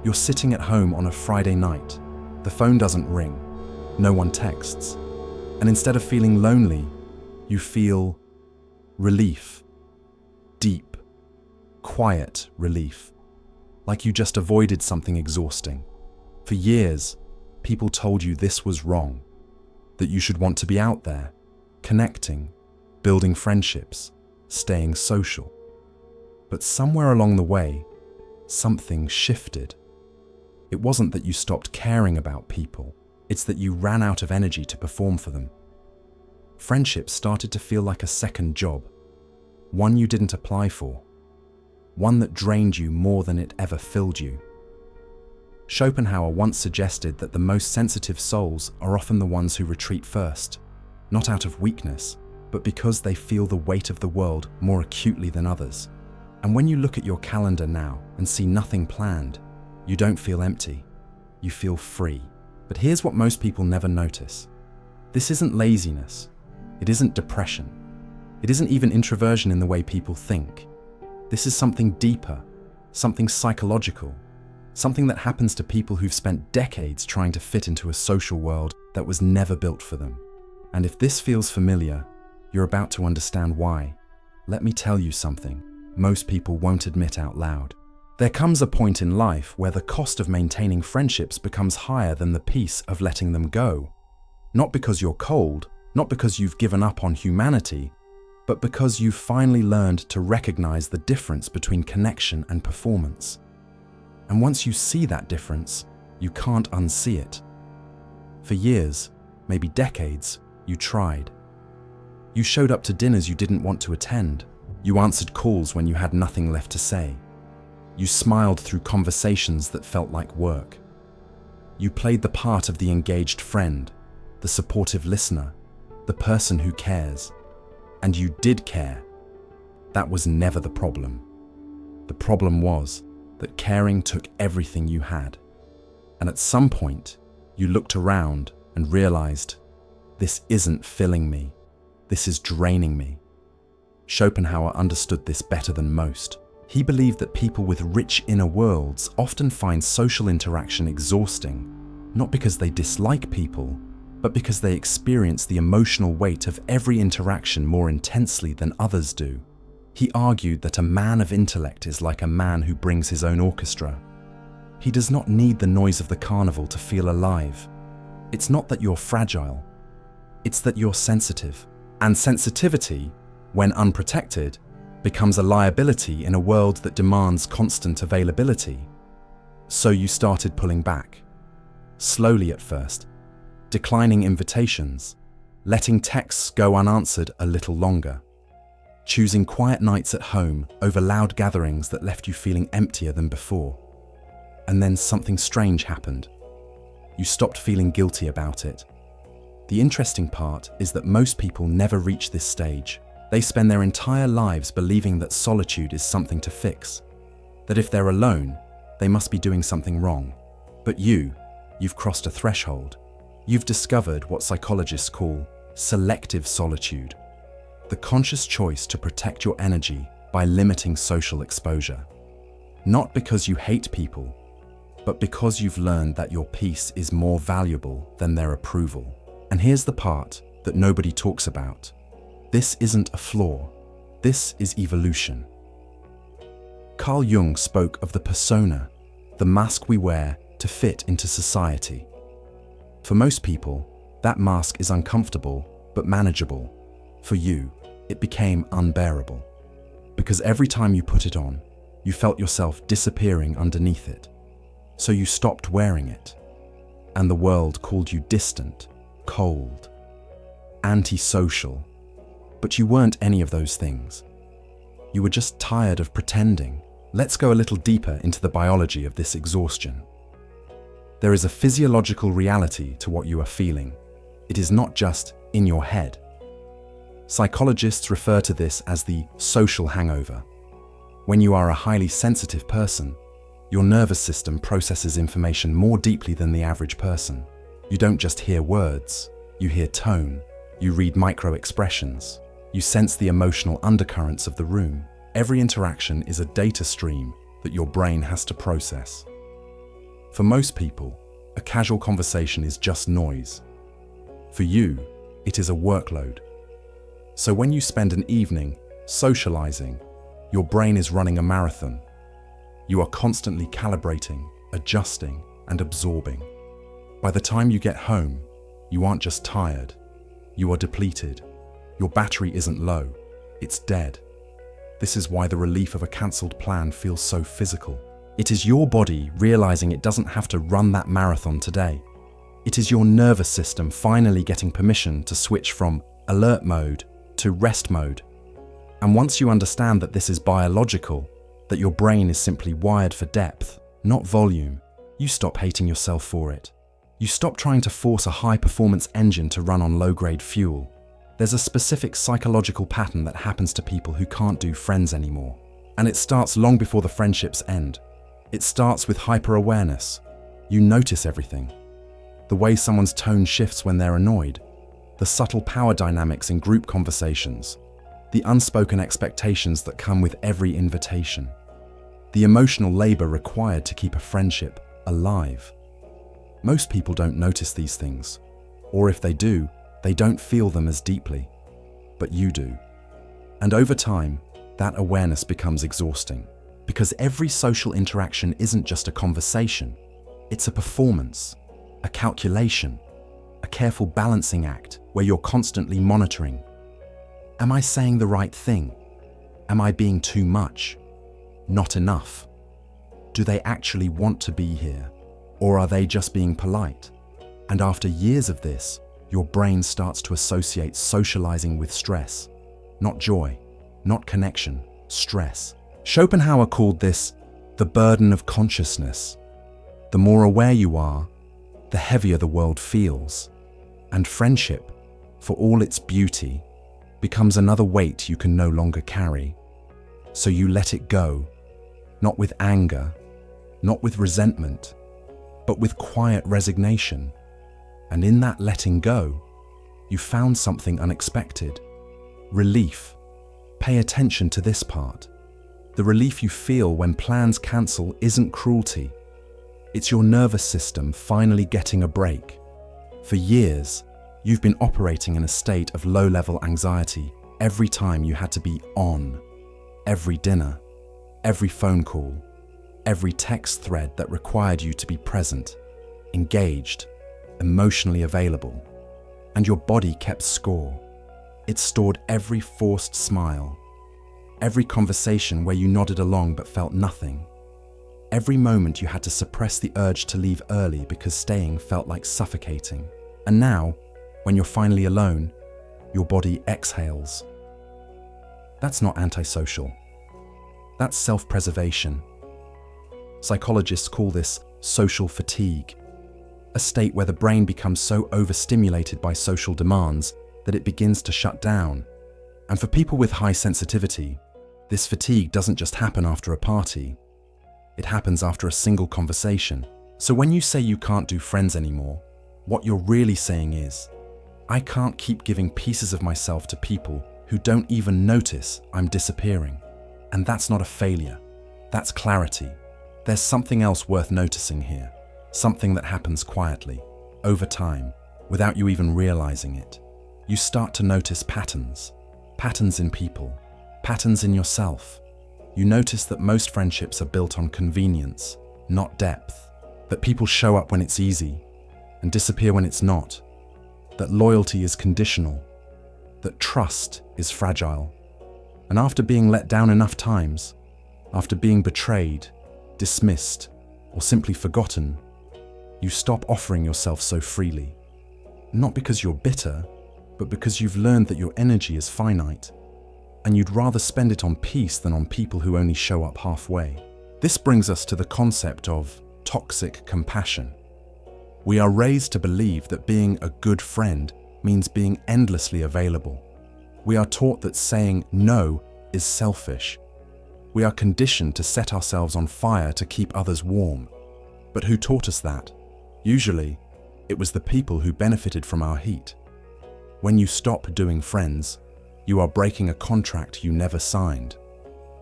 You're sitting at home on a Friday night. The phone doesn't ring. No one texts. And instead of feeling lonely, you feel relief. Deep, quiet relief. Like you just avoided something exhausting. For years, people told you this was wrong, that you should want to be out there, connecting, building friendships, staying social. But somewhere along the way, something shifted. It wasn't that you stopped caring about people, it's that you ran out of energy to perform for them. Friendships started to feel like a second job, one you didn't apply for, one that drained you more than it ever filled you. Schopenhauer once suggested that the most sensitive souls are often the ones who retreat first, not out of weakness, but because they feel the weight of the world more acutely than others. And when you look at your calendar now and see nothing planned, you don't feel empty, you feel free. But here's what most people never notice. This isn't laziness, it isn't depression, it isn't even introversion in the way people think. This is something deeper, something psychological, something that happens to people who've spent decades trying to fit into a social world that was never built for them. And if this feels familiar, you're about to understand why. Let me tell you something most people won't admit out loud. There comes a point in life where the cost of maintaining friendships becomes higher than the peace of letting them go. Not because you're cold, not because you've given up on humanity, but because you've finally learned to recognize the difference between connection and performance. And once you see that difference, you can't unsee it. For years, maybe decades, you tried. You showed up to dinners you didn't want to attend. You answered calls when you had nothing left to say. You smiled through conversations that felt like work. You played the part of the engaged friend, the supportive listener, the person who cares. And you did care. That was never the problem. The problem was that caring took everything you had. And at some point, you looked around and realized, this isn't filling me. This is draining me. Schopenhauer understood this better than most. He believed that people with rich inner worlds often find social interaction exhausting, not because they dislike people, but because they experience the emotional weight of every interaction more intensely than others do. He argued that a man of intellect is like a man who brings his own orchestra. He does not need the noise of the carnival to feel alive. It's not that you're fragile, it's that you're sensitive. And sensitivity, when unprotected, becomes a liability in a world that demands constant availability. So you started pulling back. Slowly at first, declining invitations, letting texts go unanswered a little longer, choosing quiet nights at home over loud gatherings that left you feeling emptier than before. And then something strange happened. You stopped feeling guilty about it. The interesting part is that most people never reach this stage. They spend their entire lives believing that solitude is something to fix, that if they're alone, they must be doing something wrong. But you've crossed a threshold. You've discovered what psychologists call selective solitude, the conscious choice to protect your energy by limiting social exposure. Not because you hate people, but because you've learned that your peace is more valuable than their approval. And here's the part that nobody talks about. This isn't a flaw. This is evolution. Carl Jung spoke of the persona, the mask we wear to fit into society. For most people, that mask is uncomfortable but manageable. For you, it became unbearable. Because every time you put it on, you felt yourself disappearing underneath it. So you stopped wearing it. And the world called you distant, cold, antisocial. But you weren't any of those things. You were just tired of pretending. Let's go a little deeper into the biology of this exhaustion. There is a physiological reality to what you are feeling. It is not just in your head. Psychologists refer to this as the social hangover. When you are a highly sensitive person, your nervous system processes information more deeply than the average person. You don't just hear words, you hear tone, you read micro-expressions, you sense the emotional undercurrents of the room. Every interaction is a data stream that your brain has to process. For most people, a casual conversation is just noise. For you, it is a workload. So when you spend an evening socializing, your brain is running a marathon. You are constantly calibrating, adjusting, and absorbing. By the time you get home, you aren't just tired, you are depleted. Your battery isn't low, it's dead. This is why the relief of a cancelled plan feels so physical. It is your body realizing it doesn't have to run that marathon today. It is your nervous system finally getting permission to switch from alert mode to rest mode. And once you understand that this is biological, that your brain is simply wired for depth, not volume, you stop hating yourself for it. You stop trying to force a high-performance engine to run on low-grade fuel. There's a specific psychological pattern that happens to people who can't do friends anymore. And it starts long before the friendships end. It starts with hyper-awareness. You notice everything. The way someone's tone shifts when they're annoyed, the subtle power dynamics in group conversations, the unspoken expectations that come with every invitation, the emotional labor required to keep a friendship alive. Most people don't notice these things, or if they do, they don't feel them as deeply, but you do. And over time, that awareness becomes exhausting, because every social interaction isn't just a conversation, it's a performance, a calculation, a careful balancing act where you're constantly monitoring. Am I saying the right thing? Am I being too much? Not enough? Do they actually want to be here? Or are they just being polite? And after years of this, your brain starts to associate socializing with stress. Not joy, not connection, stress. Schopenhauer called this the burden of consciousness. The more aware you are, the heavier the world feels. And friendship, for all its beauty, becomes another weight you can no longer carry. So you let it go, not with anger, not with resentment, but with quiet resignation. And in that letting go, you found something unexpected. Relief. Pay attention to this part. The relief you feel when plans cancel isn't cruelty. It's your nervous system finally getting a break. For years, you've been operating in a state of low-level anxiety every time you had to be on. Every dinner, every phone call, every text thread that required you to be present, engaged, emotionally available. And your body kept score. It stored every forced smile, every conversation where you nodded along but felt nothing, every moment you had to suppress the urge to leave early because staying felt like suffocating. And now, when you're finally alone, your body exhales. That's not antisocial. That's self-preservation. Psychologists call this social fatigue, a state where the brain becomes so overstimulated by social demands that it begins to shut down. And for people with high sensitivity, this fatigue doesn't just happen after a party. It happens after a single conversation. So when you say you can't do friends anymore, what you're really saying is, I can't keep giving pieces of myself to people who don't even notice I'm disappearing. And that's not a failure. That's clarity. There's something else worth noticing here. Something that happens quietly, over time, without you even realizing it. You start to notice patterns. Patterns in people. Patterns in yourself. You notice that most friendships are built on convenience, not depth. That people show up when it's easy and disappear when it's not. That loyalty is conditional. That trust is fragile. And after being let down enough times, after being betrayed, dismissed, or simply forgotten, you stop offering yourself so freely. Not because you're bitter, but because you've learned that your energy is finite, and you'd rather spend it on peace than on people who only show up halfway. This brings us to the concept of toxic compassion. We are raised to believe that being a good friend means being endlessly available. We are taught that saying no is selfish. We are conditioned to set ourselves on fire to keep others warm. But who taught us that? Usually, it was the people who benefited from our heat. When you stop doing friends, you are breaking a contract you never signed.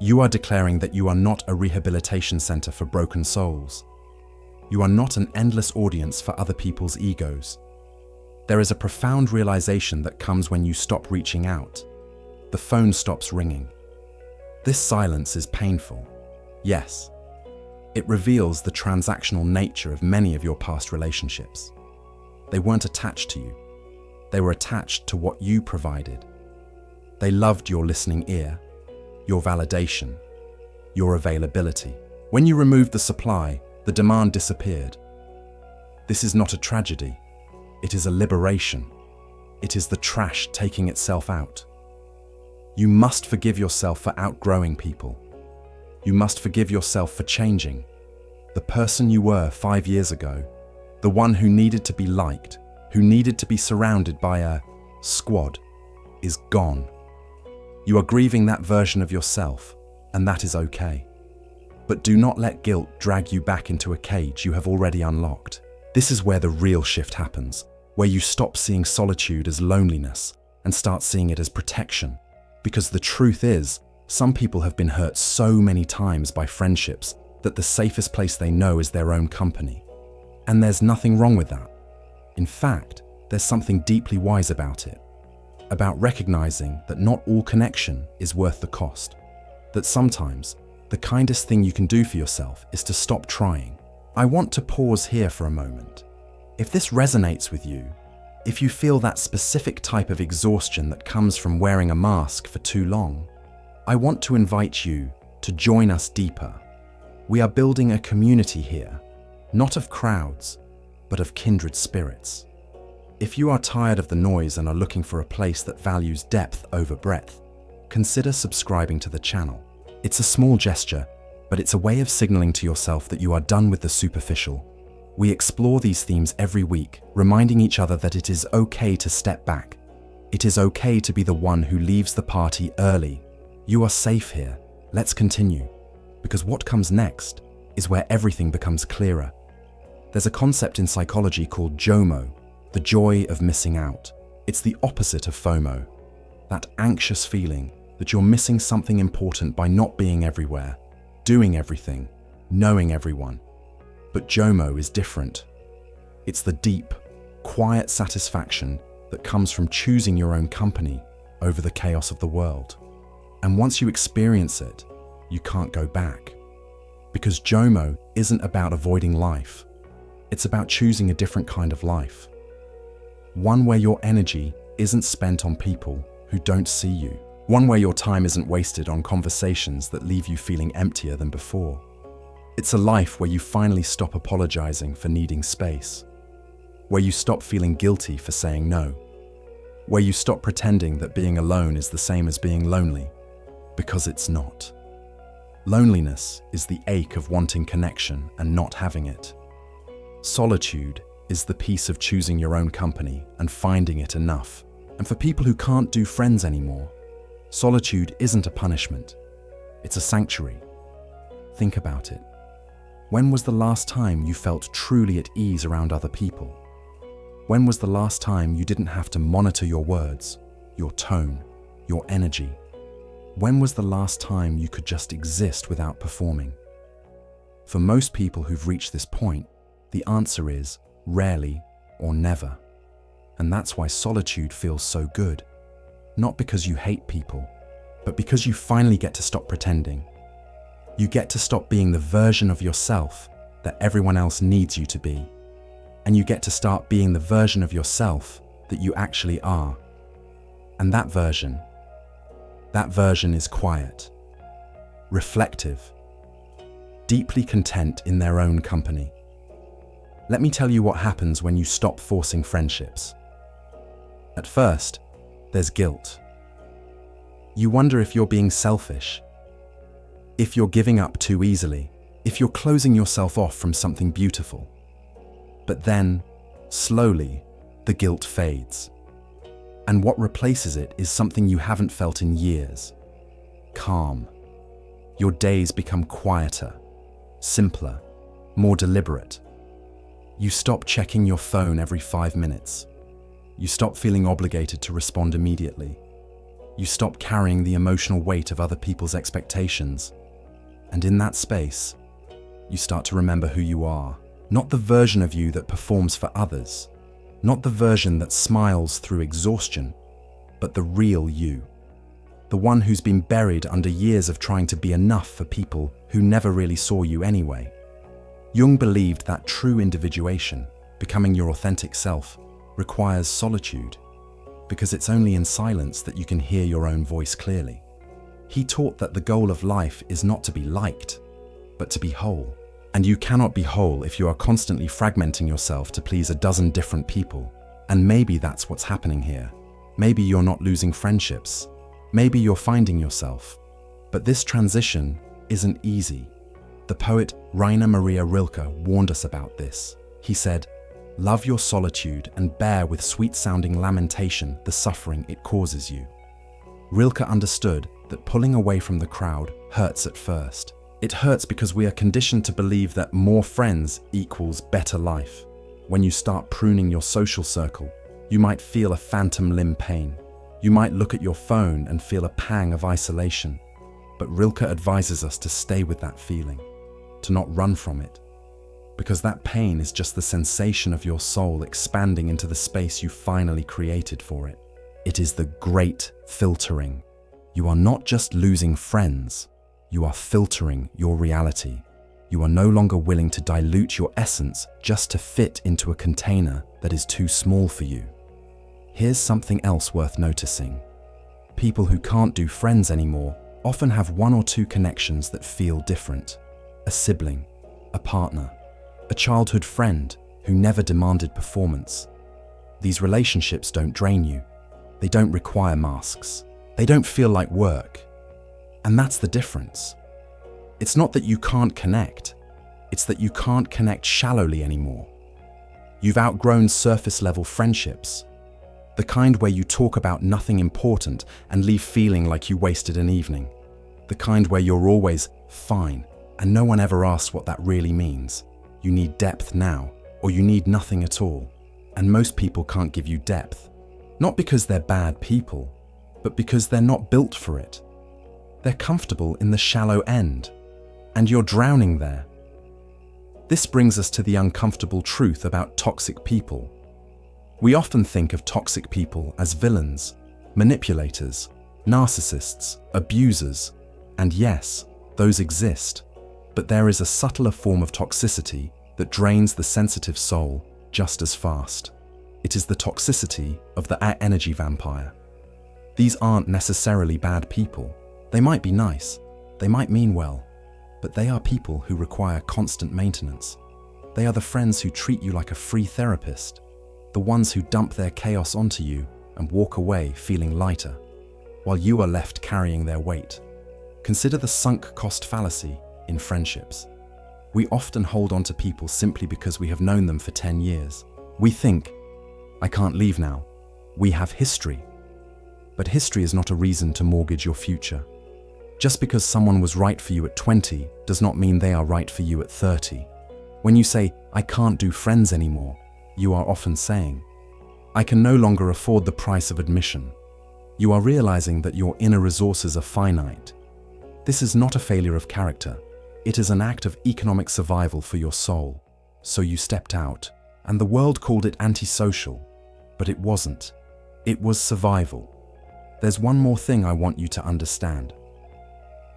You are declaring that you are not a rehabilitation center for broken souls. You are not an endless audience for other people's egos. There is a profound realization that comes when you stop reaching out. The phone stops ringing. This silence is painful. Yes, it reveals the transactional nature of many of your past relationships. They weren't attached to you. They were attached to what you provided. They loved your listening ear, your validation, your availability. When you removed the supply, the demand disappeared. This is not a tragedy. It is a liberation. It is the trash taking itself out. You must forgive yourself for outgrowing people. You must forgive yourself for changing. The person you were 5 years ago, the one who needed to be liked, who needed to be surrounded by a squad, is gone. You are grieving that version of yourself, and that is okay. But do not let guilt drag you back into a cage you have already unlocked. This is where the real shift happens, where you stop seeing solitude as loneliness and start seeing it as protection. Because the truth is, some people have been hurt so many times by friendships that the safest place they know is their own company. And there's nothing wrong with that. In fact, there's something deeply wise about it. About recognizing that not all connection is worth the cost. That sometimes, the kindest thing you can do for yourself is to stop trying. I want to pause here for a moment. If this resonates with you, if you feel that specific type of exhaustion that comes from wearing a mask for too long, I want to invite you to join us deeper. We are building a community here, not of crowds, but of kindred spirits. If you are tired of the noise and are looking for a place that values depth over breadth, consider subscribing to the channel. It's a small gesture, but it's a way of signaling to yourself that you are done with the superficial. We explore these themes every week, reminding each other that it is okay to step back. It is okay to be the one who leaves the party early. You are safe here. Let's continue. Because what comes next is where everything becomes clearer. There's a concept in psychology called JOMO, the joy of missing out. It's the opposite of FOMO, that anxious feeling that you're missing something important by not being everywhere, doing everything, knowing everyone. But JOMO is different. It's the deep, quiet satisfaction that comes from choosing your own company over the chaos of the world. And once you experience it, you can't go back. Because JOMO isn't about avoiding life. It's about choosing a different kind of life. One where your energy isn't spent on people who don't see you. One where your time isn't wasted on conversations that leave you feeling emptier than before. It's a life where you finally stop apologizing for needing space. Where you stop feeling guilty for saying no. Where you stop pretending that being alone is the same as being lonely. Because it's not. Loneliness is the ache of wanting connection and not having it. Solitude is the peace of choosing your own company and finding it enough. And for people who can't do friends anymore, solitude isn't a punishment. It's a sanctuary. Think about it. When was the last time you felt truly at ease around other people? When was the last time you didn't have to monitor your words, your tone, your energy? When was the last time you could just exist without performing? For most people who've reached this point, the answer is rarely or never. And that's why solitude feels so good. Not because you hate people, but because you finally get to stop pretending. You get to stop being the version of yourself that everyone else needs you to be. And you get to start being the version of yourself that you actually are. And that version is quiet, reflective, deeply content in their own company. Let me tell you what happens when you stop forcing friendships. At first, there's guilt. You wonder if you're being selfish, if you're giving up too easily, if you're closing yourself off from something beautiful. But then, slowly, the guilt fades. And what replaces it is something you haven't felt in years. Calm. Your days become quieter, simpler, more deliberate. You stop checking your phone every 5 minutes. You stop feeling obligated to respond immediately. You stop carrying the emotional weight of other people's expectations. And in that space, you start to remember who you are. Not the version of you that performs for others, not the version that smiles through exhaustion, but the real you. The one who's been buried under years of trying to be enough for people who never really saw you anyway. Jung believed that true individuation, becoming your authentic self, requires solitude, because it's only in silence that you can hear your own voice clearly. He taught that the goal of life is not to be liked, but to be whole. And you cannot be whole if you are constantly fragmenting yourself to please a dozen different people. And maybe that's what's happening here. Maybe you're not losing friendships. Maybe you're finding yourself. But this transition isn't easy. The poet Rainer Maria Rilke warned us about this. He said, "Love your solitude and bear with sweet-sounding lamentation the suffering it causes you." Rilke understood that pulling away from the crowd hurts at first. It hurts because we are conditioned to believe that more friends equals better life. When you start pruning your social circle, you might feel a phantom limb pain. You might look at your phone and feel a pang of isolation. But Rilke advises us to stay with that feeling, to not run from it, because that pain is just the sensation of your soul expanding into the space you finally created for it. It is the great filtering. You are not just losing friends, you are filtering your reality. You are no longer willing to dilute your essence just to fit into a container that is too small for you. Here's something else worth noticing. People who can't do friends anymore often have one or two connections that feel different. A sibling, a partner, a childhood friend who never demanded performance. These relationships don't drain you. They don't require masks. They don't feel like work. And that's the difference. It's not that you can't connect. It's that you can't connect shallowly anymore. You've outgrown surface-level friendships. The kind where you talk about nothing important and leave feeling like you wasted an evening. The kind where you're always fine and no one ever asks what that really means. You need depth now, or you need nothing at all. And most people can't give you depth. Not because they're bad people, but because they're not built for it. They're comfortable in the shallow end, and you're drowning there. This brings us to the uncomfortable truth about toxic people. We often think of toxic people as villains, manipulators, narcissists, abusers, and yes, those exist. But there is a subtler form of toxicity that drains the sensitive soul just as fast. It is the toxicity of the energy vampire. These aren't necessarily bad people. They might be nice, they might mean well, but they are people who require constant maintenance. They are the friends who treat you like a free therapist, the ones who dump their chaos onto you and walk away feeling lighter, while you are left carrying their weight. Consider the sunk cost fallacy in friendships. We often hold on to people simply because we have known them for 10 years. We think, I can't leave now. We have history. But history is not a reason to mortgage your future. Just because someone was right for you at 20 does not mean they are right for you at 30. When you say, I can't do friends anymore, you are often saying, I can no longer afford the price of admission. You are realizing that your inner resources are finite. This is not a failure of character. It is an act of economic survival for your soul. So you stepped out, and the world called it antisocial, but it wasn't. It was survival. There's one more thing I want you to understand.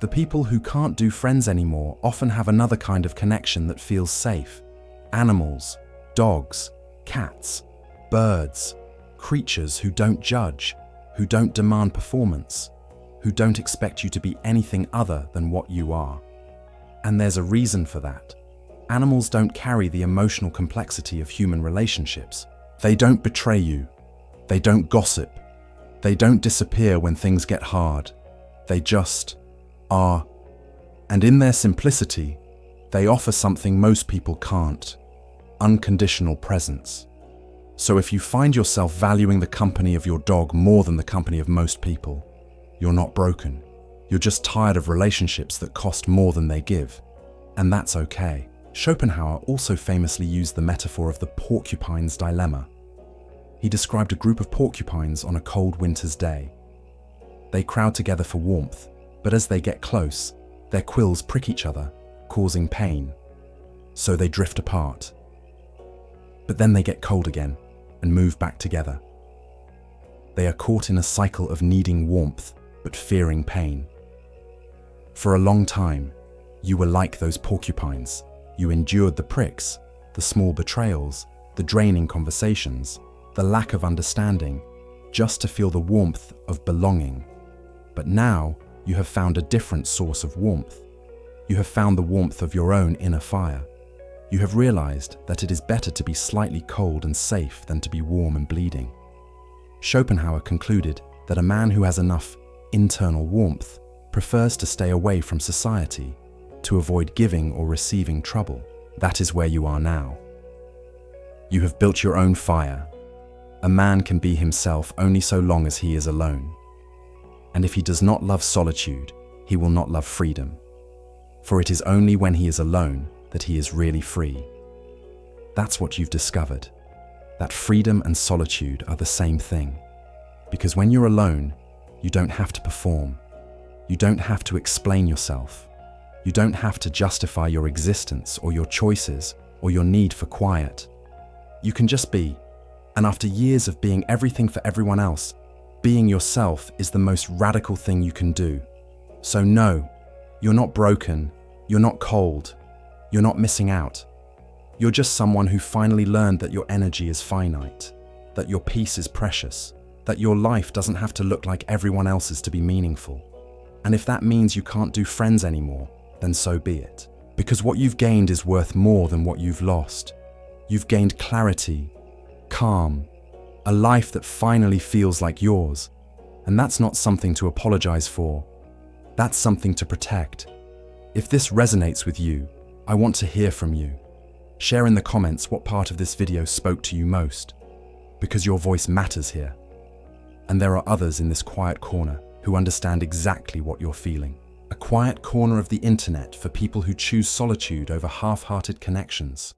The people who can't do friends anymore often have another kind of connection that feels safe. Animals, dogs, cats, birds, creatures who don't judge, who don't demand performance, who don't expect you to be anything other than what you are. And there's a reason for that. Animals don't carry the emotional complexity of human relationships. They don't betray you. They don't gossip. They don't disappear when things get hard. They just are. And in their simplicity, they offer something most people can't: unconditional presence. So if you find yourself valuing the company of your dog more than the company of most people, you're not broken. You're just tired of relationships that cost more than they give. And that's okay. Schopenhauer also famously used the metaphor of the porcupine's dilemma. He described a group of porcupines on a cold winter's day. They crowd together for warmth, but as they get close, their quills prick each other, causing pain. So they drift apart. But then they get cold again and move back together. They are caught in a cycle of needing warmth but fearing pain. For a long time, you were like those porcupines. You endured the pricks, the small betrayals, the draining conversations, the lack of understanding, just to feel the warmth of belonging. But now, you have found a different source of warmth. You have found the warmth of your own inner fire. You have realized that it is better to be slightly cold and safe than to be warm and bleeding. Schopenhauer concluded that a man who has enough internal warmth prefers to stay away from society, to avoid giving or receiving trouble. That is where you are now. You have built your own fire. A man can be himself only so long as he is alone. And if he does not love solitude, he will not love freedom. For it is only when he is alone that he is really free. That's what you've discovered, that freedom and solitude are the same thing. Because when you're alone, you don't have to perform. You don't have to explain yourself. You don't have to justify your existence or your choices or your need for quiet. You can just be. And after years of being everything for everyone else, being yourself is the most radical thing you can do. So no, you're not broken, you're not cold, you're not missing out. You're just someone who finally learned that your energy is finite, that your peace is precious, that your life doesn't have to look like everyone else's to be meaningful. And if that means you can't do friends anymore, then so be it. Because what you've gained is worth more than what you've lost. You've gained clarity, calm, a life that finally feels like yours. And that's not something to apologize for. That's something to protect. If this resonates with you, I want to hear from you. Share in the comments what part of this video spoke to you most, because your voice matters here. And there are others in this quiet corner who understand exactly what you're feeling. A quiet corner of the internet for people who choose solitude over half-hearted connections.